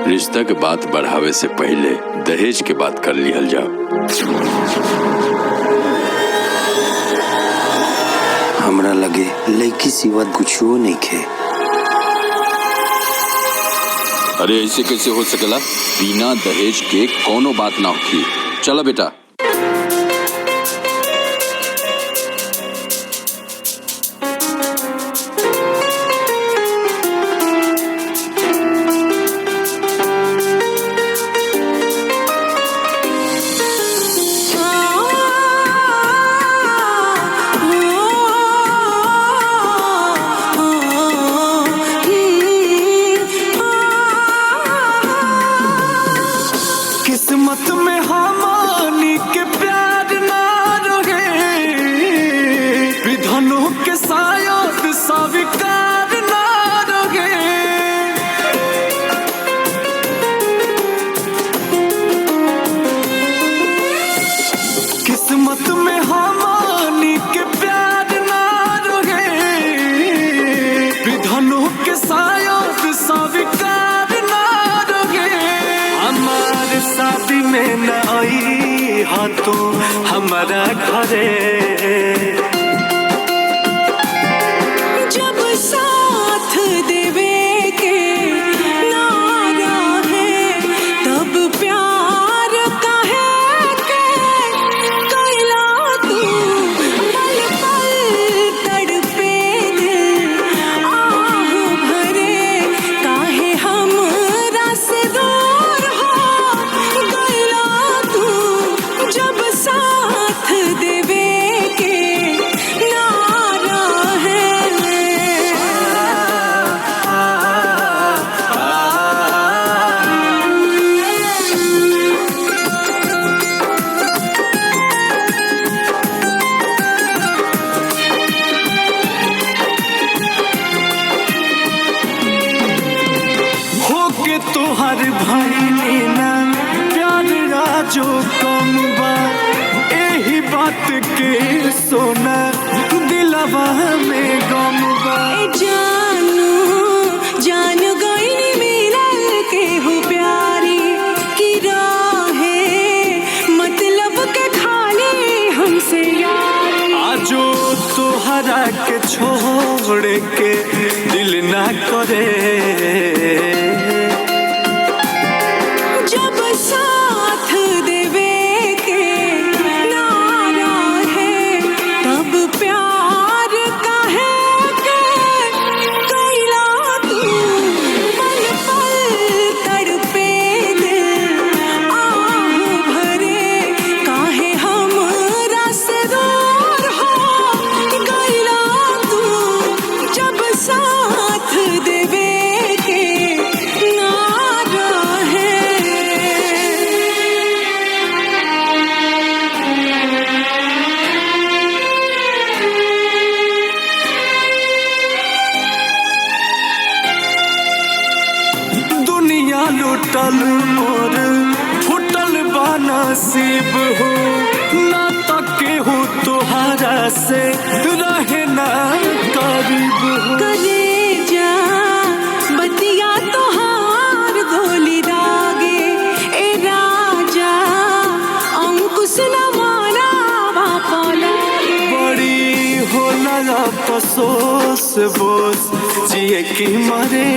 रिश्ता के बात बढ़ावे से पहले दहेज के बात कर लिहल जाओ। हमरा लगे लड़की सिवा कुछो नहीं खे। अरे ऐसे कैसे हो सकेला? बिना दहेज के कोनो बात ना होगी। चला बेटा। किस्मत में हमानी के प्यार ना रहे, विधनों के शायद स्वीकार ना रहे। किस्मत में हमानी के प्यार ना रहे, विधनों के शायद स्वीकार ना रहे। हमारे शादी में न आई हा तो हमारा घरे, जब साथ देवे के नारा है तब प्यार काहे के कैला तू। पल पल तड़पे दिल आह भरे, काहे हमरा से दूर हो गइला तू। जब साथ देवे के नारा है। होके तोहर भइली ना प्यार राजो कम बा। एही बात के सोना दिलवा में गम बा। जानू जान गई मिलल के हो प्यारी की राहे, मतलब के खाली हमसे यारी। आजो तोहरा के छोड़ के दिल ना करे, जब साथ देवे के नारा है तब प्यार काहे के कैला तू। पल पल तड़पे दिल आह भरे, काहे हमरा से दूर हो गइला तू। जब साथ देवे के नारा है। दुनिया लुटल मोर फुटल बा नसीब हो। ना तके हो तोहरा से रहे ना करीब हो। कलेजा बतिया तोहार गोली दागे, ए राजा अंकुश न मारा बापा लागे। बड़ी होला अफसोस बोस जिए की मरे।